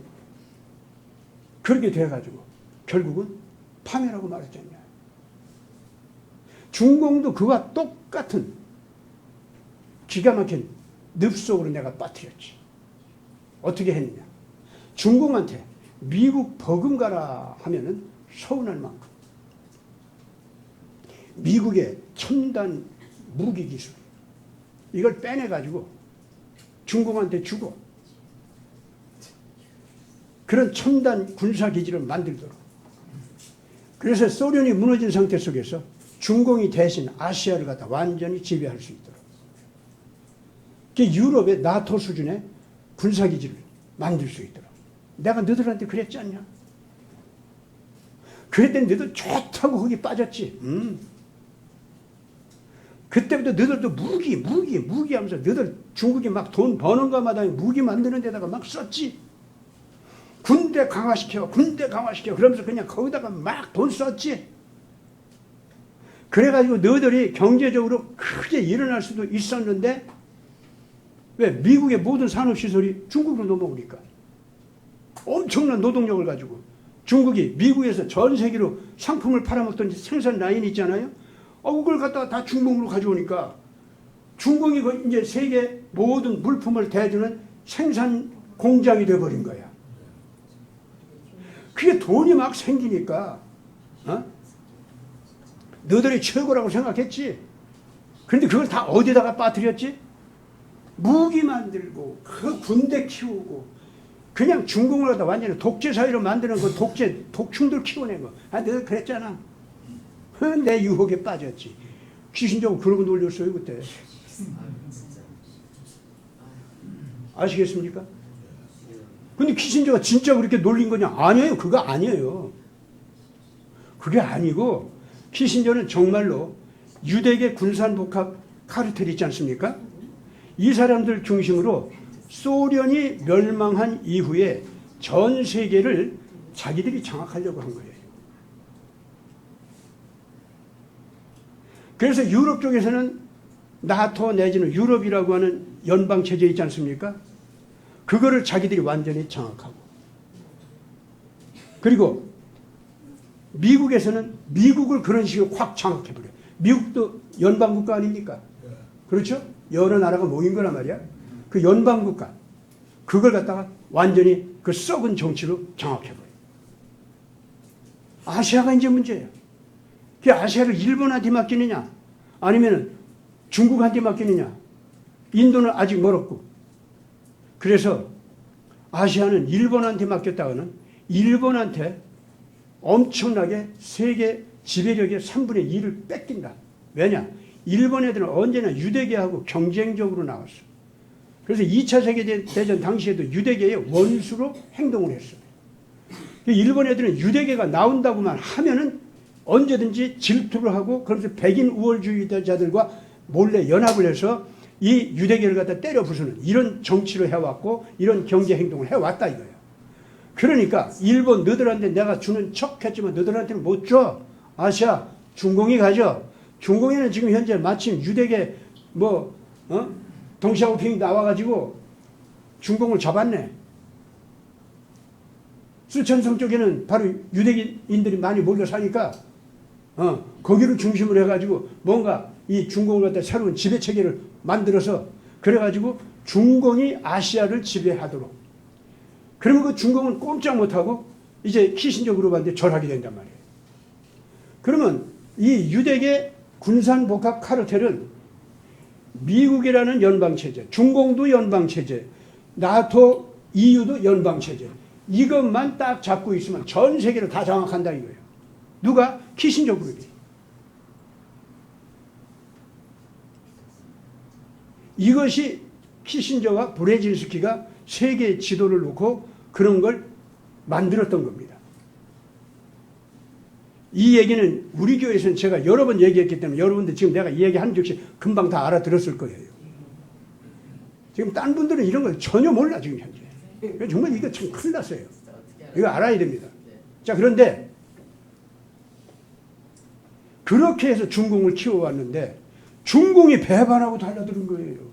A: 그렇게 돼가지고 결국은 파멸하고 말았잖아요. 중공도 그와 똑같은 기가 막힌 늪 속으로 내가 빠뜨렸지. 어떻게 했느냐. 중공한테 미국 버금가라 하면은 서운할 만큼 미국의 첨단 무기 기술 이걸 빼내가지고 중공한테 주고 그런 첨단 군사기지를 만들도록. 그래서 소련이 무너진 상태 속에서 중공이 대신 아시아를 갖다 완전히 지배할 수 있도록. 유럽의 나토 수준의 군사기지를 만들 수 있도록. 내가 너희들한테 그랬지 않냐? 그랬더니 너희들 좋다고 거기 빠졌지. 그때부터 너희들도 무기 하면서 너희들 중국이 막 돈 버는 것마다 무기 만드는 데다가 막 썼지. 군대 강화시켜 그러면서 그냥 거기다가 막 돈 썼지. 그래가지고 너희들이 경제적으로 크게 일어날 수도 있었는데 왜? 미국의 모든 산업시설이 중국으로 넘어오니까 엄청난 노동력을 가지고 중국이 미국에서 전 세계로 상품을 팔아먹던 생산 라인이 있잖아요. 그걸 갖다가 다 중공으로 가져오니까 중공이 이제 세계 모든 물품을 대주는 생산 공장이 돼버린 거야. 그게 돈이 막 생기니까 너희들이 최고라고 생각했지. 그런데 그걸 다 어디다가 빠뜨렸지? 무기 만들고 그 군대 키우고 그냥 중공을 갖다 완전히 독재 사회로 만드는 그 독충들 키워낸 거. 너희들 그랬잖아. 내 유혹에 빠졌지. 귀신적으로 그러고 놀렸어요 그때. 아시겠습니까? 근데 키신저가 진짜 그렇게 놀린 거냐? 아니에요. 그거 아니에요. 그게 아니고 키신저는 정말로 유대계 군산복합 카르텔 있지 않습니까? 이 사람들 중심으로 소련이 멸망한 이후에 전 세계를 자기들이 장악하려고 한 거예요. 그래서 유럽 쪽에서는 나토 내지는 유럽이라고 하는 연방체제 있지 않습니까? 그거를 자기들이 완전히 장악하고, 그리고 미국에서는 미국을 그런 식으로 확 장악해버려요. 미국도 연방국가 아닙니까? 그렇죠? 여러 나라가 모인 거란 말이야. 그 연방국가, 그걸 갖다가 완전히 그 썩은 정치로 장악해버려요. 아시아가 이제 문제예요. 그 아시아를 일본한테 맡기느냐, 아니면 중국한테 맡기느냐. 인도는 아직 멀었고. 그래서 아시아는 일본한테 맡겼다가는 일본한테 엄청나게 세계 지배력의 3분의 2를 뺏긴다. 왜냐? 일본 애들은 언제나 유대계하고 경쟁적으로 나왔어. 그래서 2차 세계대전 당시에도 유대계의 원수로 행동을 했어요. 일본 애들은 유대계가 나온다고만 하면은 언제든지 질투를 하고, 그러면서 백인 우월주의자들과 몰래 연합을 해서 이 유대계를 갖다 때려 부수는 이런 정치를 해왔고, 이런 경제 행동을 해왔다 이거예요. 그러니까 일본 너희들한테 내가 주는 척 했지만 너희들한테는 못 줘. 아시아 중공이 가져. 중공에는 지금 현재 마침 유대계 동시아오핑이 나와가지고 중공을 잡았네. 쓰촨성 쪽에는 바로 유대인들이 많이 몰려 사니까 거기를 중심으로 해가지고 뭔가 이 중공을 갖다 새로운 지배 체계를 만들어서 그래가지고 중공이 아시아를 지배하도록. 그러면 그 중공은 꼼짝 못하고 이제 키신저 그룹한테 절하게 된단 말이에요. 그러면 이 유대계 군산복합 카르텔은 미국이라는 연방체제, 중공도 연방체제, 나토, EU도 연방체제, 이것만 딱 잡고 있으면 전 세계를 다 장악한다 이거예요. 누가? 키신저 그룹이. 이것이 키신저와 브레진스키가 세계 지도를 놓고 그런 걸 만들었던 겁니다. 이 얘기는 우리 교회에서는 제가 여러 번 얘기했기 때문에 여러분들 지금 내가 이 얘기 한 적씩 금방 다 알아들었을 거예요. 지금 딴 분들은 이런 걸 전혀 몰라 지금 현재. 정말 이거 참 큰일 났어요. 이거 알아야 됩니다. 자, 그런데 그렇게 해서 중공을 키워왔는데 중공이 배반하고 달라드는 거예요.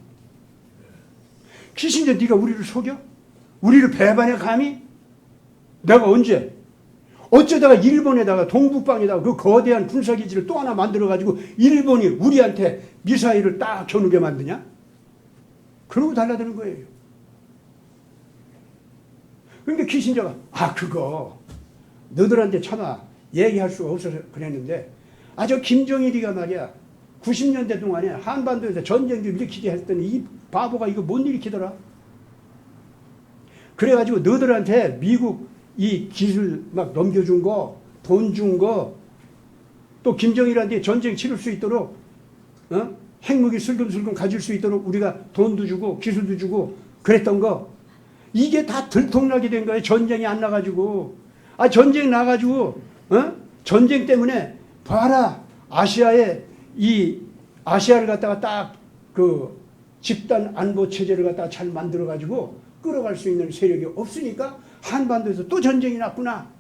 A: 키신저 네가 우리를 속여? 우리를 배반해 감히? 내가 언제? 어쩌다가 일본에다가 동북방에다가 그 거대한 군사기지를 또 하나 만들어가지고 일본이 우리한테 미사일을 딱 겨누게 만드냐? 그러고 달라드는 거예요. 그러니까 키신저가 그거 너들한테 차마 얘기할 수가 없어서 그랬는데 저 김정일이가 말이야 90년대 동안에 한반도에서 전쟁도 일으키게 했더니 이 바보가 이거 못 일으키더라. 그래가지고 너들한테 미국 이 기술 막 넘겨준 거, 돈 준 거, 또 김정일한테 전쟁 치를 수 있도록 핵무기 슬금슬금 가질 수 있도록 우리가 돈도 주고 기술도 주고 그랬던 거 이게 다 들통나게 된 거예요. 전쟁이 안 나가지고. 전쟁 나가지고 전쟁 때문에 봐라 아시아를 갖다가 딱 그 집단 안보 체제를 갖다가 잘 만들어 가지고 끌어갈 수 있는 세력이 없으니까 한반도에서 또 전쟁이 났구나.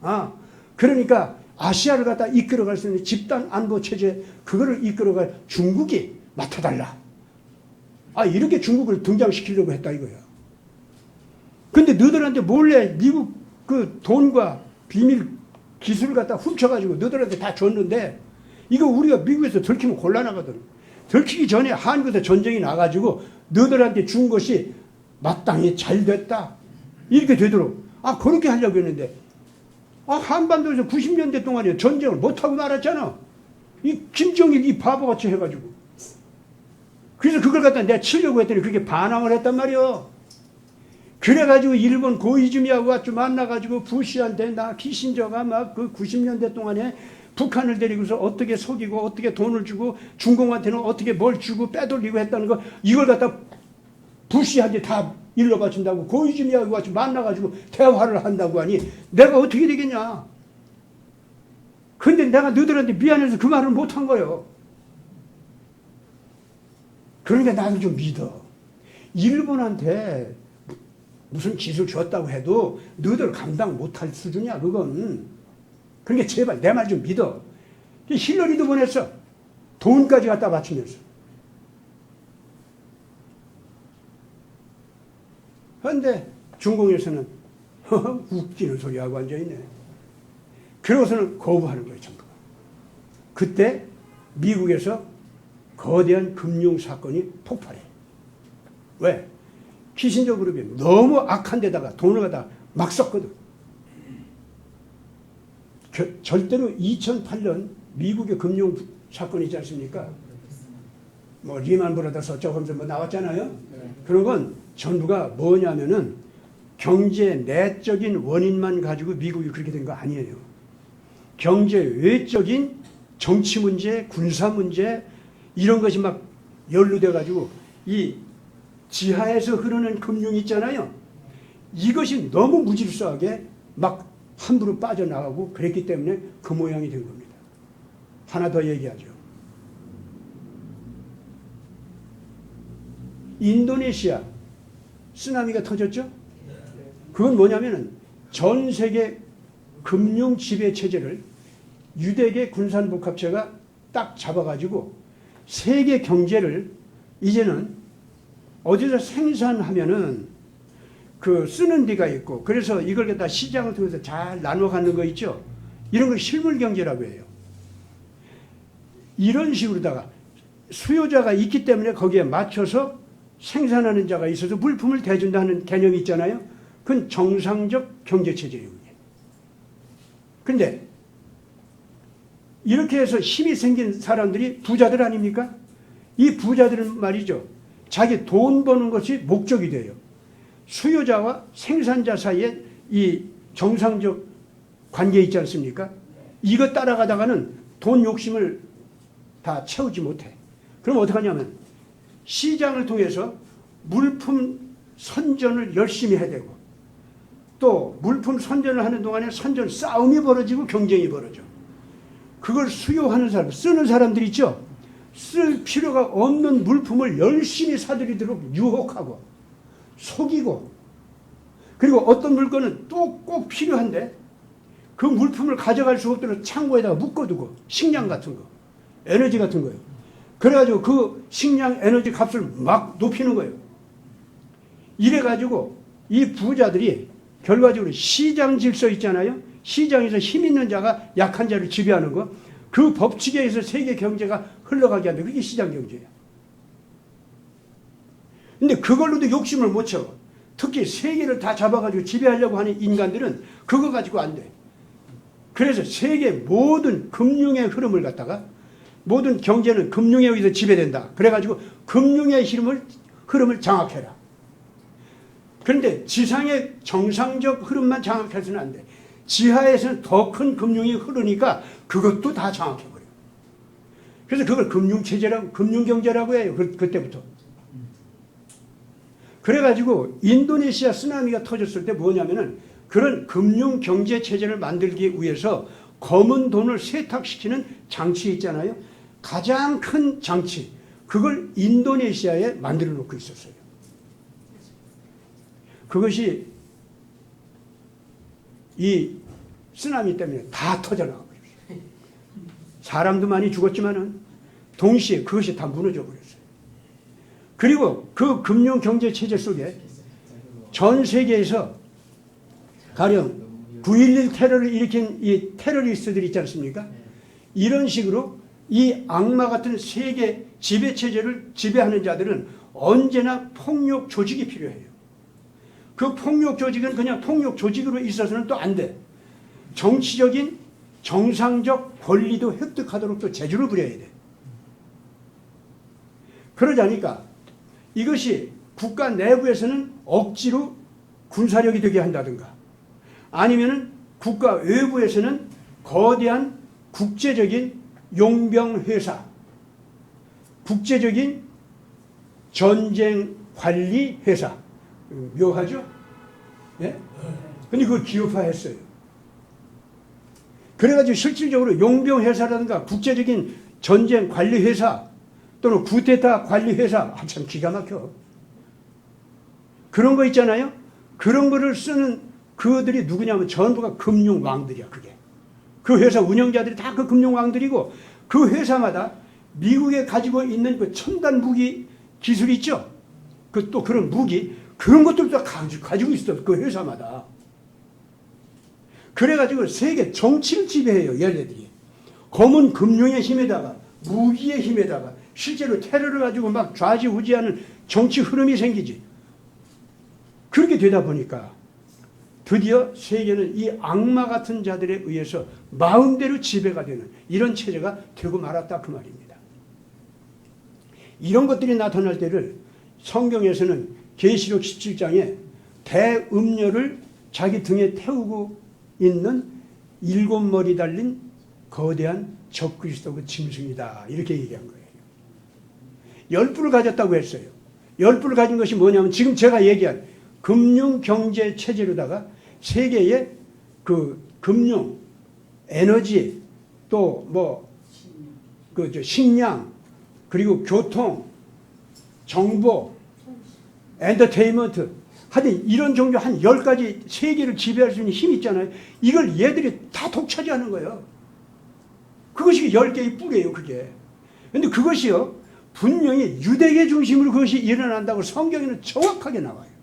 A: 그러니까 아시아를 갖다 이끌어갈 수 있는 집단 안보 체제 그거를 이끌어갈 중국이 맡아달라. 이렇게 중국을 등장시키려고 했다 이거야. 근데 너들한테 몰래 미국 그 돈과 비밀 기술을 갖다 훔쳐가지고 너들한테 다 줬는데 이거 우리가 미국에서 들키면 곤란하거든. 들키기 전에 한국에서 전쟁이 나가지고 너들한테 준 것이 마땅히 잘 됐다. 이렇게 되도록. 그렇게 하려고 했는데 한반도에서 90년대 동안에 전쟁을 못하고 말았잖아. 이 김정일 이 바보같이 해가지고. 그래서 그걸 갖다 내가 치려고 했더니 그렇게 반항을 했단 말이야. 그래가지고 일본 고이즈미하고 같이 만나가지고 부시한테 나 키신저가 막 그 90년대 동안에 북한을 데리고서 어떻게 속이고 어떻게 돈을 주고 중공한테는 어떻게 뭘 주고 빼돌리고 했다는 거 이걸 갖다 부시한테 다 일러 바친다고 고이즈미하고 같이 만나가지고 대화를 한다고 하니 내가 어떻게 되겠냐. 근데 내가 너희들한테 미안해서 그 말을 못한 거예요. 그러니까 나도 좀 믿어. 일본한테 무슨 기술 줬다고 해도 너희들 감당 못할 수준이야 그건. 그러니까 제발 내 말 좀 믿어. 힐러리도 보냈어. 돈까지 갖다 바치면서. 그런데 중공에서는 웃기는 소리하고 앉아있네. 그러고서는 거부하는 거예요 전부가. 그때 미국에서 거대한 금융사건이 폭발해. 왜? 키신저 그룹이 너무 악한 데다가 돈을 갖다 막 썼거든. 절대로 2008년 미국의 금융 사건이 있지 않습니까? 뭐 리만 브라더스 어쩌고 하면서 뭐 나왔잖아요. 그런 건 전부가 뭐냐면은 경제 내적인 원인만 가지고 미국이 그렇게 된 거 아니에요. 경제 외적인 정치 문제, 군사 문제 이런 것이 막 연루돼 가지고 이 지하에서 흐르는 금융이 있잖아요. 이것이 너무 무질서하게 막 함부로 빠져나가고 그랬기 때문에 그 모양이 된 겁니다. 하나 더 얘기하죠. 인도네시아 쓰나미가 터졌죠? 그건 뭐냐면은 전 세계 금융 지배 체제를 유대계 군산복합체가 딱 잡아가지고 세계 경제를 이제는 어디서 생산하면은 그 쓰는 데가 있고 그래서 이걸 갖다 시장을 통해서 잘 나눠 갖는 거 있죠. 이런 걸 실물 경제라고 해요. 이런 식으로다가 수요자가 있기 때문에 거기에 맞춰서 생산하는 자가 있어서 물품을 대준다는 개념이 있잖아요. 그건 정상적 경제체제예요. 그런데 이렇게 해서 힘이 생긴 사람들이 부자들 아닙니까? 이 부자들은 말이죠. 자기 돈 버는 것이 목적이 돼요. 수요자와 생산자 사이에 이 정상적 관계 있지 않습니까? 이거 따라가다가는 돈 욕심을 다 채우지 못해. 그럼 어떻게 하냐면 시장을 통해서 물품 선전을 열심히 해야 되고 또 물품 선전을 하는 동안에 선전 싸움이 벌어지고 경쟁이 벌어져. 그걸 수요하는 사람, 쓰는 사람들 있죠? 쓸 필요가 없는 물품을 열심히 사들이도록 유혹하고 속이고 그리고 어떤 물건은 또 꼭 필요한데 그 물품을 가져갈 수 없도록 창고에다가 묶어두고 식량 같은 거, 에너지 같은 거예요. 그래가지고 그 식량, 에너지 값을 막 높이는 거예요. 이래가지고 이 부자들이 결과적으로 시장 질서 있잖아요. 시장에서 힘 있는 자가 약한 자를 지배하는 거. 그 법칙에 의해서 세계 경제가 흘러가게 한다. 그게 시장 경제예요. 근데 그걸로도 욕심을 못 쳐. 특히 세계를 다 잡아가지고 지배하려고 하는 인간들은 그거 가지고 안 돼. 그래서 세계 모든 금융의 흐름을 갖다가 모든 경제는 금융에 의해서 지배된다. 그래가지고 금융의 흐름을 장악해라. 그런데 지상의 정상적 흐름만 장악해서는 안 돼. 지하에서는 더 큰 금융이 흐르니까 그것도 다 장악해버려. 그래서 그걸 금융체제라고, 금융경제라고 해요. 그때부터. 그래가지고 인도네시아 쓰나미가 터졌을 때 뭐냐면은 그런 금융경제체제를 만들기 위해서 검은 돈을 세탁시키는 장치 있잖아요. 가장 큰 장치. 그걸 인도네시아에 만들어 놓고 있었어요. 그것이 이 쓰나미 때문에 다 터져나가 버렸어요. 사람도 많이 죽었지만은 동시에 그것이 다 무너져 버렸어요. 그리고 그 금융 경제 체제 속에 전 세계에서 가령 9.11 테러를 일으킨 이 테러리스트들이 있지 않습니까? 이런 식으로 이 악마 같은 세계 지배 체제를 지배하는 자들은 언제나 폭력 조직이 필요해요. 그 폭력 조직은 그냥 폭력 조직으로 있어서는 또 안 돼. 정치적인 정상적 권리도 획득하도록 또 재주를 부려야 돼. 그러자니까 이것이 국가 내부에서는 억지로 군사력이 되게 한다든가 아니면은 국가 외부에서는 거대한 국제적인 용병회사, 국제적인 전쟁 관리 회사, 묘하죠? 예? 근데 그걸 기업화했어요. 그래가지고 실질적으로 용병회사라든가 국제적인 전쟁 관리 회사 또는 쿠데타 관리 회사, 참 기가 막혀. 그런 거 있잖아요? 그런 거를 쓰는 그들이 누구냐면 전부가 금융왕들이야, 그게. 그 회사 운영자들이 다 그 금융왕들이고 그 회사마다 미국에 가지고 있는 그 첨단 무기 기술이 있죠? 또 그런 무기, 그런 것들도 가지고 있어, 그 회사마다. 그래가지고 세계 정치를 지배해요, 얘네들이. 검은 금융의 힘에다가, 무기의 힘에다가, 실제로 테러를 가지고 막 좌지우지하는 정치 흐름이 생기지. 그렇게 되다 보니까 드디어 세계는 이 악마 같은 자들에 의해서 마음대로 지배가 되는 이런 체제가 되고 말았다, 그 말입니다. 이런 것들이 나타날 때를 성경에서는 계시록 17장에 대음녀를 자기 등에 태우고 있는 7머리 달린 거대한 적그리스도의 짐승이다, 이렇게 얘기한 거예요. 10뿔을 가졌다고 했어요. 10뿔을 가진 것이 뭐냐면 지금 제가 얘기한 금융경제 체제로다가 세계의 그 금융, 에너지, 또 뭐 식량, 그리고 교통, 정보, 엔터테인먼트, 하여튼 이런 종류 한 10가지 세계를 지배할 수 있는 힘이 있잖아요. 이걸 얘들이 다 독차지하는 거예요. 그것이 10개의 뿔이에요, 그게. 근데 그것이요, 분명히 유대계 중심으로 그것이 일어난다고 성경에는 정확하게 나와요.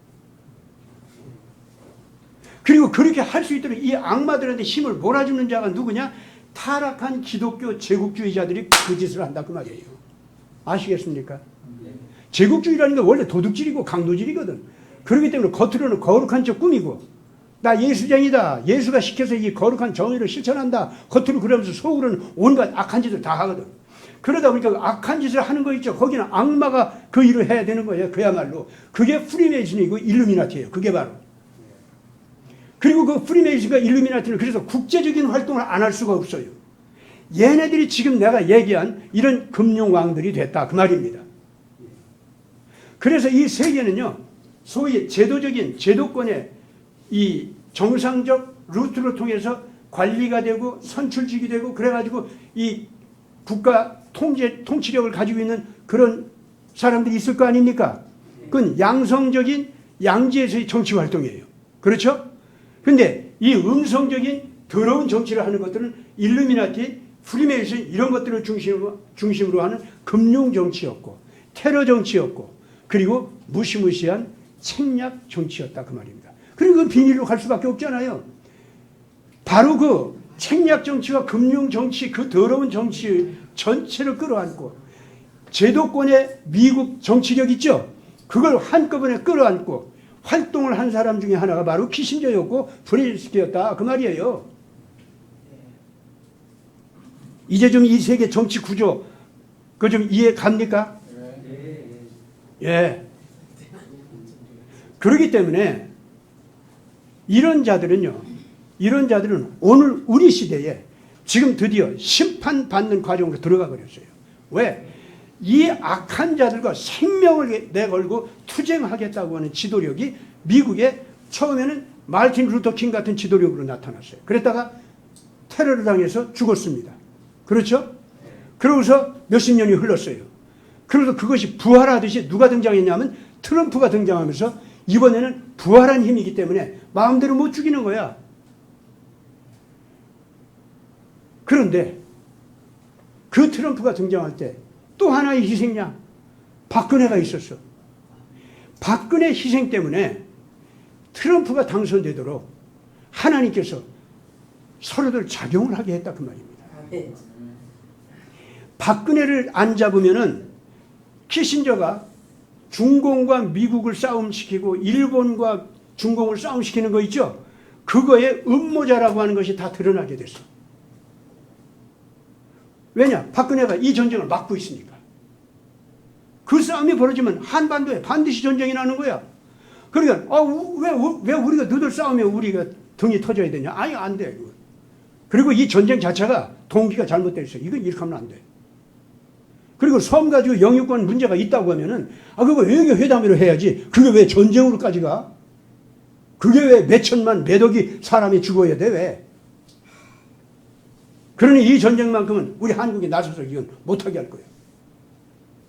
A: 그리고 그렇게 할 수 있도록 이 악마들한테 힘을 몰아주는 자가 누구냐? 타락한 기독교 제국주의자들이 그 짓을 한다, 그 말이에요. 아시겠습니까? 제국주의라는 게 원래 도둑질이고 강도질이거든. 그렇기 때문에 겉으로는 거룩한 척 꾸미고 나 예수쟁이다, 예수가 시켜서 이 거룩한 정의를 실천한다, 겉으로 그러면서 속으로는 온갖 악한 짓을 다 하거든. 그러다 보니까 악한 짓을 하는 거 있죠. 거기는 악마가 그 일을 해야 되는 거예요. 그야말로. 그게 프리메이슨이고 일루미나티예요. 그게 바로. 그리고 그 프리메이슨과 일루미나티는 그래서 국제적인 활동을 안 할 수가 없어요. 얘네들이 지금 내가 얘기한 이런 금융왕들이 됐다, 그 말입니다. 그래서 이 세계는요, 소위 제도적인 제도권의 이 정상적 루트를 통해서 관리가 되고 선출직이 되고 그래가지고 이 국가 통치력을 가지고 있는 그런 사람들이 있을 거 아닙니까? 그건 양성적인 양지에서의 정치 활동이에요. 그렇죠? 근데 이 음성적인 더러운 정치를 하는 것들은 일루미나티, 프리메이슨 이런 것들을 중심으로 하는 금융 정치였고 테러 정치였고 그리고 무시무시한 책략 정치였다 그 말입니다. 그리고 그 비밀로 갈 수밖에 없잖아요. 바로 그 책략 정치와 금융 정치, 그 더러운 정치 전체를 끌어안고 제도권의 미국 정치력 있죠? 그걸 한꺼번에 끌어안고 활동을 한 사람 중에 하나가 바로 키신저였고 브레진스키였다 그 말이에요. 이제 좀 이 세계 정치 구조 그거 좀 이해 갑니까? 예. 그렇기 때문에 이런 자들은 오늘 우리 시대에 지금 드디어 심판받는 과정으로 들어가 버렸어요. 왜? 이 악한 자들과 생명을 내걸고 투쟁하겠다고 하는 지도력이 미국에 처음에는 마르틴 루터 킹 같은 지도력으로 나타났어요. 그랬다가 테러를 당해서 죽었습니다. 그렇죠? 그러고서 몇십 년이 흘렀어요. 그래서 그것이 부활하듯이 누가 등장했냐면 트럼프가 등장하면서 이번에는 부활한 힘이기 때문에 마음대로 못 죽이는 거야. 그런데 그 트럼프가 등장할 때 또 하나의 희생양 박근혜가 있었어. 박근혜 희생 때문에 트럼프가 당선되도록 하나님께서 서로들 작용을 하게 했다 그 말입니다. 박근혜를 안 잡으면은 키신저가 중공과 미국을 싸움시키고 일본과 중공을 싸움시키는 거 있죠? 그거의 음모자라고 하는 것이 다 드러나게 됐어. 왜냐? 박근혜가 이 전쟁을 막고 있으니까. 그 싸움이 벌어지면 한반도에 반드시 전쟁이 나는 거야. 그러니까 왜 우리가 너들 싸우면 우리가 등이 터져야 되냐? 아니 안 돼. 그리고 이 전쟁 자체가 동기가 잘못되어 있어. 이건 이렇게 하면 안 돼. 그리고 섬 가지고 영유권 문제가 있다고 하면은 그거 외교 회담으로 해야지. 그게 왜 전쟁으로까지 가? 그게 왜 몇천만 몇억이 사람이 죽어야 돼? 왜? 그러니 이 전쟁만큼은 우리 한국이 나서서 이건 못하게 할 거예요.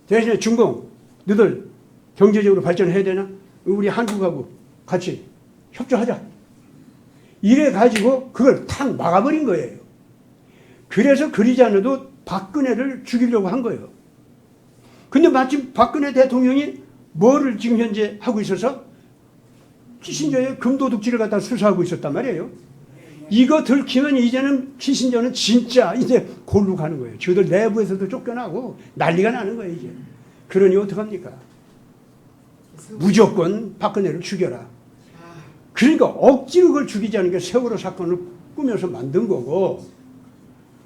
A: 대신에 중공, 너들 경제적으로 발전해야 되나? 우리 한국하고 같이 협조하자. 이래 가지고 그걸 탁 막아버린 거예요. 그래서 그러지 않아도 박근혜를 죽이려고 한 거예요. 근데 마침 박근혜 대통령이 뭐를 지금 현재 하고 있어서 키신저의 금도둑질을 갖다 수사하고 있었단 말이에요. 이거 들키면 이제는 키신저는 진짜 이제 골로 가는 거예요. 저들 내부에서도 쫓겨나고 난리가 나는 거예요, 이제. 그러니 어떡합니까? 무조건 박근혜를 죽여라. 그러니까 억지로 그걸 죽이자는 게 세월호 사건을 꾸며서 만든 거고,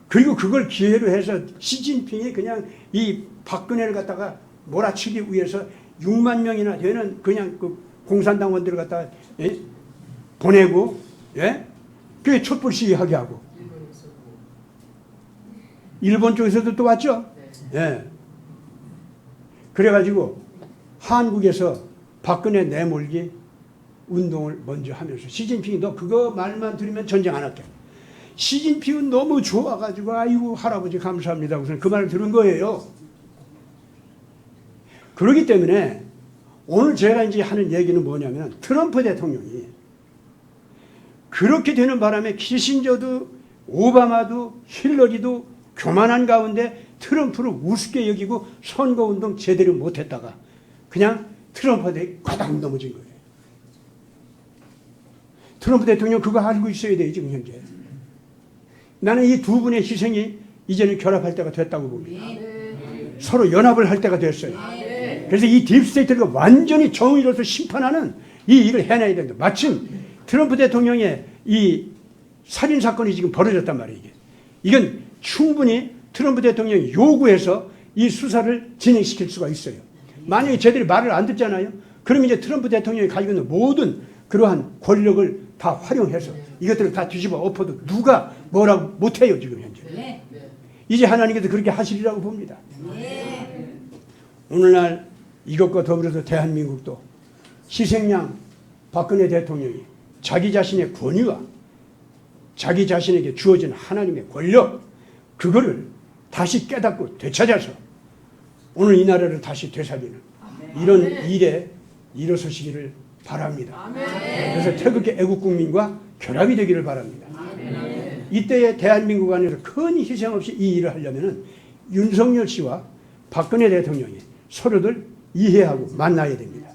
A: 그리고 그걸 기회로 해서 시진핑이 그냥 이 박근혜를 갖다가 몰아치기 위해서 6만 명이나 되는 그냥 그 공산당원들을 갖다가 보내고, 예? 그게 촛불 시위하게 하고. 일본 쪽에서도 또 왔죠? 예. 그래가지고 한국에서 박근혜 내몰기 운동을 먼저 하면서 시진핑이 너 그거 말만 들으면 전쟁 안 할게. 시진핑은 너무 좋아가지고 아이고 할아버지 감사합니다. 우선 그 말을 들은 거예요. 그렇기 때문에 오늘 제가 이제 하는 얘기는 뭐냐면 트럼프 대통령이 그렇게 되는 바람에 키신저도 오바마도 힐러리도 교만한 가운데 트럼프를 우습게 여기고 선거운동 제대로 못했다가 그냥 트럼프한테 과당 넘어진 거예요. 트럼프 대통령 그거 알고 있어야 돼요. 지금 현재. 나는 이 두 분의 희생이 이제는 결합할 때가 됐다고 봅니다. 서로 연합을 할 때가 됐어요. 그래서 이 딥스테이트가 완전히 정의로서 심판하는 이 일을 해내야 된다. 마침 트럼프 대통령의 이 살인사건이 지금 벌어졌단 말이에요. 이건 충분히 트럼프 대통령이 요구해서 이 수사를 진행시킬 수가 있어요. 만약에 쟤들이 말을 안 듣잖아요. 그럼 이제 트럼프 대통령이 가지고 있는 모든 그러한 권력을 다 활용해서 이것들을 다 뒤집어 엎어도 누가 뭐라고 못해요. 지금 현재. 이제 하나님께서 그렇게 하시리라고 봅니다. 오늘날 이것과 더불어서 대한민국도 희생양 박근혜 대통령이 자기 자신의 권위와 자기 자신에게 주어진 하나님의 권력, 그거를 다시 깨닫고 되찾아서 오늘 이 나라를 다시 되살리는 이런 일에 일어서시기를 바랍니다. 그래서 태극기 애국국민과 결합이 되기를 바랍니다. 이때의 대한민국 안에서 큰 희생 없이 이 일을 하려면 윤석열 씨와 박근혜 대통령이 서로들 이해하고 만나야 됩니다.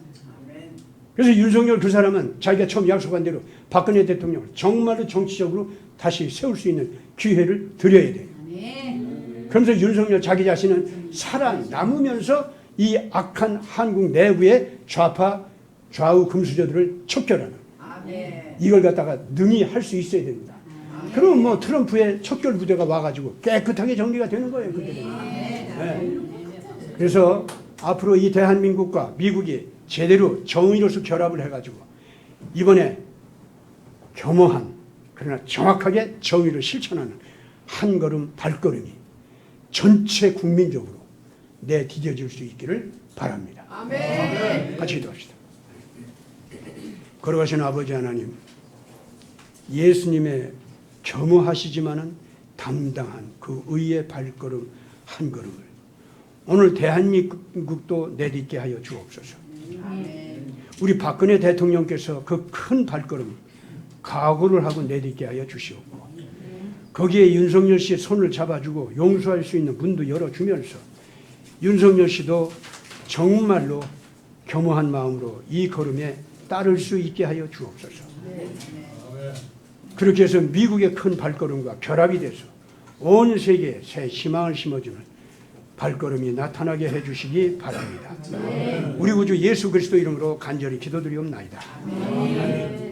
A: 그래서 윤석열 그 사람은 자기가 처음 약속한 대로 박근혜 대통령을 정말로 정치적으로 다시 세울 수 있는 기회를 드려야 돼요. 그러면서 윤석열 자기 자신은 살아남으면서 이 악한 한국 내부의 좌우 금수저들을 척결하는 이걸 갖다가 능히 할 수 있어야 됩니다. 그럼 뭐 트럼프의 척결 부대가 와가지고 깨끗하게 정리가 되는 거예요. 네. 그래서 앞으로 이 대한민국과 미국이 제대로 정의로서 결합을 해가지고 이번에 겸허한 그러나 정확하게 정의를 실천하는 한 걸음 발걸음이 전체 국민적으로 내디뎌질 수 있기를 바랍니다. 아멘. 같이 기도합시다. 걸어가신 아버지 하나님, 예수님의 겸허하시지만은 당당한 그 의의 발걸음 한 걸음을 오늘 대한민국도 내딛게 하여 주옵소서. 우리 박근혜 대통령께서 그 큰 발걸음 각오를 하고 내딛게 하여 주시옵고 거기에 윤석열 씨의 손을 잡아주고 용서할 수 있는 문도 열어주면서 윤석열 씨도 정말로 겸허한 마음으로 이 걸음에 따를 수 있게 하여 주옵소서. 그렇게 해서 미국의 큰 발걸음과 결합이 돼서 온 세계에 새 희망을 심어주는 발걸음이 나타나게 해주시기 바랍니다. 우리 구주 예수 그리스도 이름으로 간절히 기도드리옵나이다. 아멘.